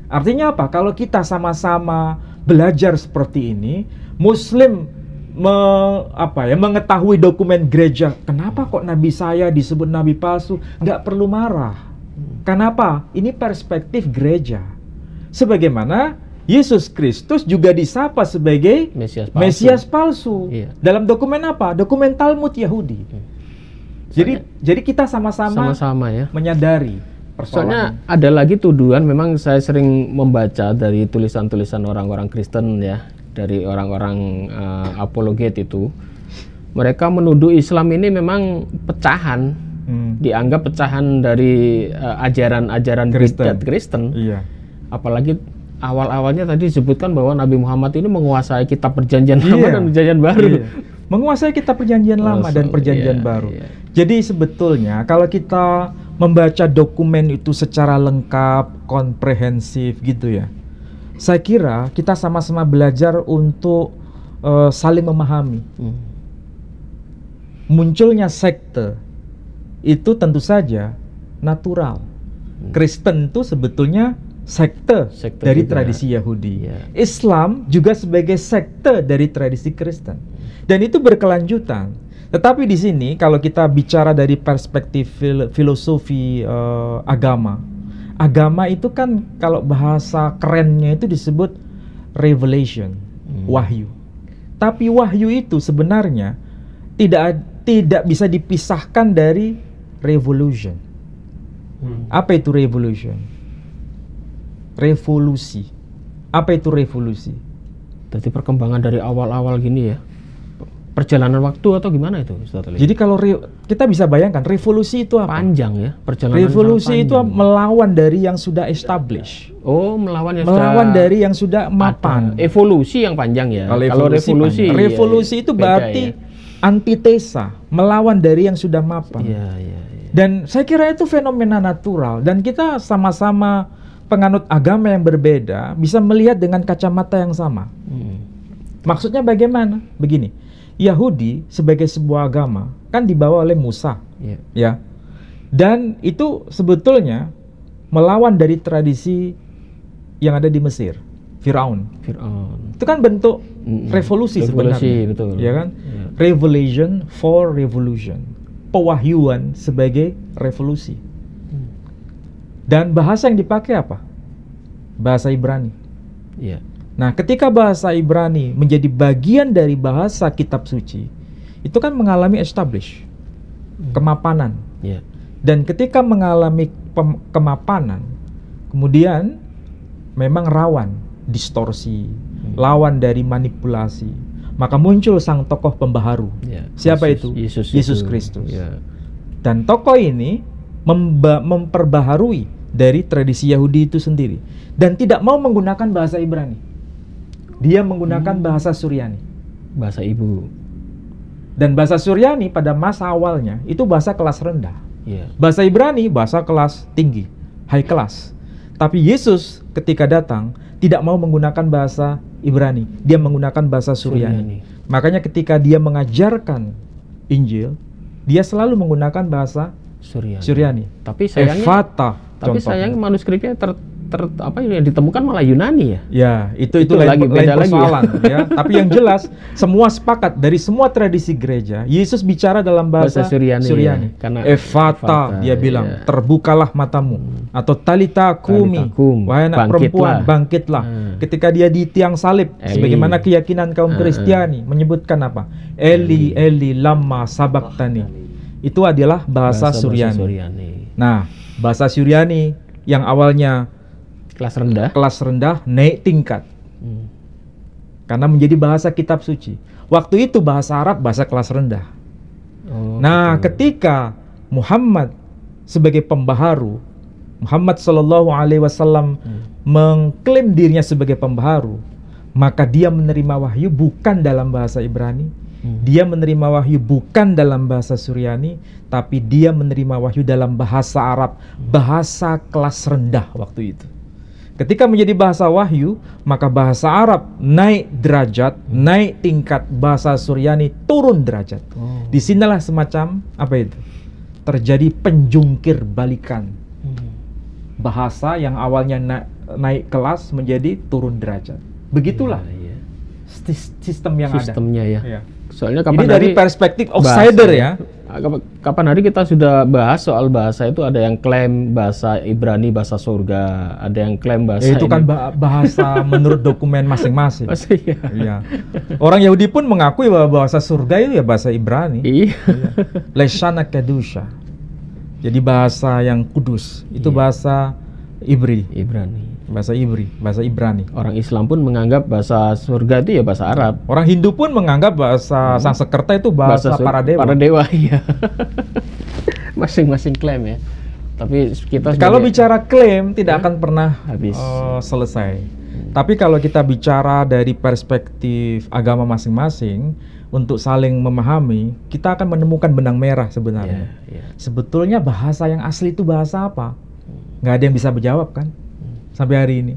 Artinya apa? Kalau kita sama-sama belajar seperti ini, Muslim mengetahui dokumen gereja, kenapa kok nabi saya disebut nabi palsu, nggak perlu marah. Kenapa? Ini perspektif gereja. Sebagaimana Yesus Kristus juga disapa sebagai Mesias palsu. Dalam dokumen apa? Dokumen Talmud Yahudi. Jadi kita sama-sama menyadari. Soalnya ada lagi tuduhan, memang saya sering membaca dari tulisan-tulisan orang-orang Kristen ya, dari orang-orang apologet itu, mereka menuduh Islam ini memang pecahan, dianggap pecahan dari ajaran-ajaran Kristen. Apalagi awal-awalnya tadi disebutkan bahwa Nabi Muhammad ini menguasai kitab Perjanjian Lama dan Perjanjian Baru. Menguasai kitab Perjanjian Lama dan Perjanjian Baru. Jadi sebetulnya kalau kita membaca dokumen itu secara lengkap, komprehensif gitu ya, saya kira kita sama-sama belajar untuk saling memahami. Munculnya sekte itu tentu saja natural. Kristen itu sebetulnya sekte dari tradisi Yahudi. Islam juga sebagai sekte dari tradisi Kristen. Dan itu berkelanjutan. Tetapi di sini kalau kita bicara dari perspektif filosofi agama, agama itu kan kalau bahasa kerennya itu disebut revelation, wahyu. Tapi wahyu itu sebenarnya tidak bisa dipisahkan dari revolution. Apa itu revolution? revolusi. Apa itu revolusi? Jadi perkembangan dari awal-awal gini ya, perjalanan waktu atau gimana itu, Ustaz Ali? Jadi kalau kita bisa bayangkan revolusi itu apa? Panjang ya, perjalanan Revolusi itu sangat panjang. melawan dari yang sudah established. Oh, melawan yang Melawan sudah dari yang sudah mapan. ada. Evolusi yang panjang ya. Kalau revolusi, panjang. Revolusi itu beda berarti ya. antitesa, melawan dari yang sudah mapan. Iya. Dan saya kira itu fenomena natural, dan kita sama-sama penganut agama yang berbeda bisa melihat dengan kacamata yang sama. Maksudnya bagaimana? Begini, Yahudi sebagai sebuah agama kan dibawa oleh Musa, ya, dan itu sebetulnya melawan dari tradisi yang ada di Mesir, Firaun. Itu kan bentuk revolusi sebenarnya, betul. Ya kan? Revelation for revolution, pewahyuan sebagai revolusi. Dan bahasa yang dipakai apa? Bahasa Ibrani. Iya. Nah, ketika bahasa Ibrani menjadi bagian dari bahasa kitab suci, itu kan mengalami establish, kemapanan. Iya. Dan ketika mengalami kemapanan, kemudian memang rawan distorsi, lawan dari manipulasi. Maka muncul sang tokoh pembaharu. Ya, Siapa itu? Yesus Kristus. Ya. Dan tokoh ini memperbaharui dari tradisi Yahudi itu sendiri, dan tidak mau menggunakan bahasa Ibrani. Dia menggunakan bahasa Suryani, bahasa ibu. dan bahasa Suryani pada masa awalnya itu bahasa kelas rendah. Ya. Bahasa Ibrani bahasa kelas tinggi, high class. Tapi Yesus ketika datang tidak mau menggunakan bahasa Ibrani, dia menggunakan bahasa Suryani. Makanya ketika dia mengajarkan Injil, dia selalu menggunakan bahasa Suryani. Tapi sayangnya, Ephata, sayangnya manuskripnya apa yang ditemukan malah Yunani ya. Ya, itu lain persoalan ya. Tapi yang jelas semua sepakat dari semua tradisi gereja, Yesus bicara dalam bahasa Suryani. Ya. Karena Ephata, dia bilang, terbukalah matamu, atau talita kumi, wahai anak perempuan, bangkitlah. Ketika dia di tiang salib, sebagaimana keyakinan kaum Kristiani menyebutkan apa? Eli Eli lama sabaktani. Itu adalah bahasa Suryani. Nah, bahasa Suryani yang awalnya kelas rendah naik tingkat, karena menjadi bahasa kitab suci. Waktu itu bahasa Arab bahasa kelas rendah. Ketika Muhammad sebagai pembaharu, Muhammad Shallallahu Alaihi Wasallam mengklaim dirinya sebagai pembaharu, maka dia menerima wahyu bukan dalam bahasa Ibrani, dia menerima wahyu bukan dalam bahasa Suryani, tapi dia menerima wahyu dalam bahasa Arab, bahasa kelas rendah waktu itu. Ketika menjadi bahasa wahyu, maka bahasa Arab naik derajat, naik tingkat, bahasa Suryani turun derajat. Disinilah semacam apa itu? Terjadi penjungkir balikan. Bahasa yang awalnya naik kelas menjadi turun derajat. Begitulah sistem yang sistemnya ada. Ya. Soalnya kapan ini dari perspektif outsider ya. Kapan hari kita sudah bahas soal bahasa itu, ada yang klaim bahasa Ibrani bahasa surga, ada yang klaim bahasa itu kan bahasa menurut dokumen masing-masing. Iya. Orang Yahudi pun mengakui bahwa bahasa surga itu ya bahasa Ibrani. Leshana kedusha. Jadi bahasa yang kudus itu bahasa Ibrani. Bahasa Ibrani. Orang Islam pun menganggap bahasa surga itu ya bahasa Arab. Orang Hindu pun menganggap bahasa Sanskerta itu bahasa para dewa. Para dewa, iya. Masing-masing klaim ya. Tapi kita kalau bicara klaim tidak akan pernah habis selesai. Tapi kalau kita bicara dari perspektif agama masing-masing untuk saling memahami, kita akan menemukan benang merah sebenarnya. Sebetulnya bahasa yang asli itu bahasa apa? Nggak ada yang bisa menjawab kan? Sampai hari ini.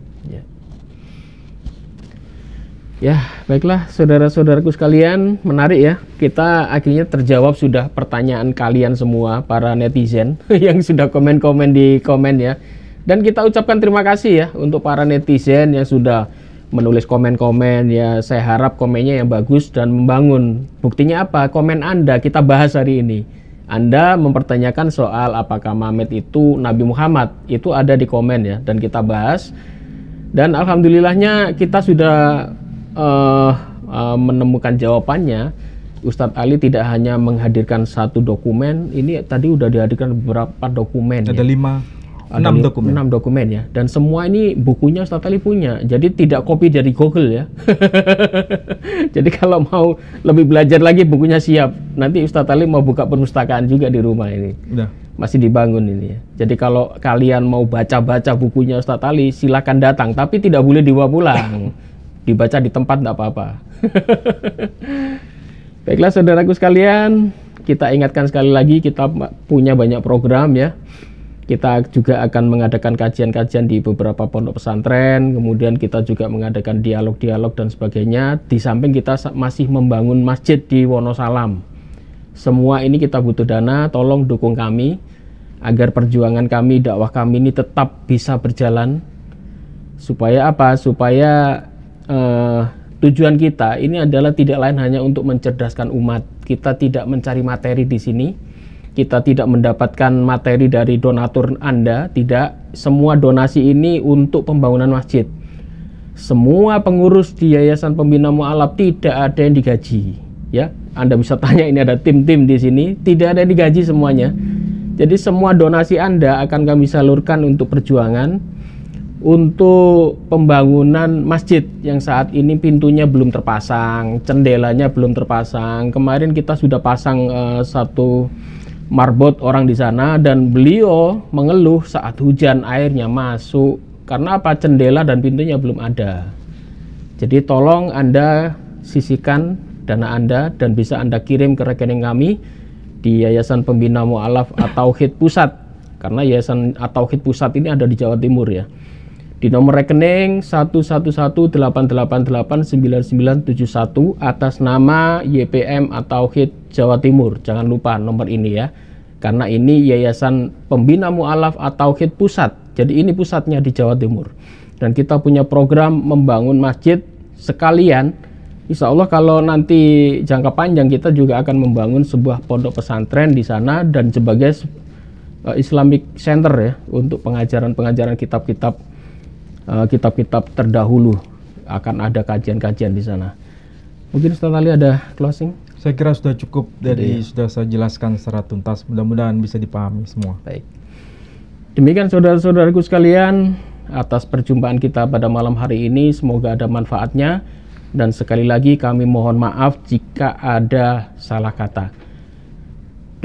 Ya, baiklah saudara-saudaraku sekalian, menarik ya. Kita akhirnya terjawab sudah pertanyaan kalian semua, para netizen yang sudah komen-komen di komen ya. Dan kita ucapkan terima kasih ya untuk para netizen yang sudah menulis komen-komen ya. Saya harap komennya yang bagus dan membangun. Buktinya apa? Komen Anda kita bahas hari ini. Anda mempertanyakan soal apakah Muhammad itu Nabi Muhammad, itu ada di komen ya, dan kita bahas. Dan alhamdulillahnya kita sudah menemukan jawabannya. Ustadz Ali tidak hanya menghadirkan satu dokumen, ini tadi udah dihadirkan beberapa dokumen. Ada 5 Ada 6 dokumen. 6 dokumen ya. Dan semua ini bukunya Ustadz Ali punya. Jadi tidak copy dari Google ya. Jadi kalau mau lebih belajar lagi bukunya siap. Nanti Ustadz Ali mau buka perpustakaan juga di rumah ini. Udah. Masih dibangun ini ya. Jadi kalau kalian mau baca-baca bukunya Ustadz Ali, silakan datang. Tapi tidak boleh dibawa pulang. Dibaca di tempat tidak apa-apa. Baiklah saudaraku sekalian, kita ingatkan sekali lagi kita punya banyak program ya. Kita juga akan mengadakan kajian-kajian di beberapa pondok pesantren, kemudian kita juga mengadakan dialog-dialog dan sebagainya. Di samping kita masih membangun masjid di Wonosalam. Semua ini kita butuh dana, tolong dukung kami agar perjuangan kami, dakwah kami ini tetap bisa berjalan. Supaya apa? Supaya tujuan kita ini adalah tidak lain hanya untuk mencerdaskan umat. Kita tidak mencari materi di sini. Kita tidak mendapatkan materi dari donatur Anda, tidak. Semua donasi ini untuk pembangunan masjid. Semua pengurus di Yayasan Pembina Mu'alaf tidak ada yang digaji, ya. Anda bisa tanya, ini ada tim-tim di sini, tidak ada yang digaji semuanya. Jadi semua donasi Anda akan kami salurkan untuk perjuangan, untuk pembangunan masjid yang saat ini pintunya belum terpasang, jendelanya belum terpasang. Kemarin kita sudah pasang satu marbot orang di sana dan beliau mengeluh saat hujan airnya masuk karena apa? Jendela dan pintunya belum ada. Jadi tolong Anda sisihkan dana Anda dan bisa Anda kirim ke rekening kami di Yayasan Pembina Mu'alaf At-Tauhid Pusat, karena Yayasan At-Tauhid Pusat ini ada di Jawa Timur ya. Di nomor rekening 11188899971 atas nama YPM At-Tauhid Jawa Timur. Jangan lupa nomor ini ya. Karena ini Yayasan Pembina Mu'alaf At-Tauhid Pusat. Jadi ini pusatnya di Jawa Timur. Dan kita punya program membangun masjid sekalian. Insya Allah kalau nanti jangka panjang kita juga akan membangun sebuah pondok pesantren di sana dan sebagai Islamic Center ya untuk pengajaran-pengajaran kitab-kitab terdahulu. Akan ada kajian-kajian di sana. Mungkin Ustaz Ali ada closing? Saya kira sudah cukup dari sudah saya jelaskan secara tuntas. Mudah-mudahan bisa dipahami semua. Baik. Demikian saudara-saudaraku sekalian, atas perjumpaan kita pada malam hari ini, semoga ada manfaatnya. Dan sekali lagi kami mohon maaf jika ada salah kata.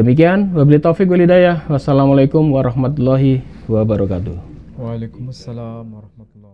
Demikian, wabillahi taufiq wal hidayah. Wassalamualaikum warahmatullahi wabarakatuh. Waalaikumsalam warahmatullahi wabarakatuh.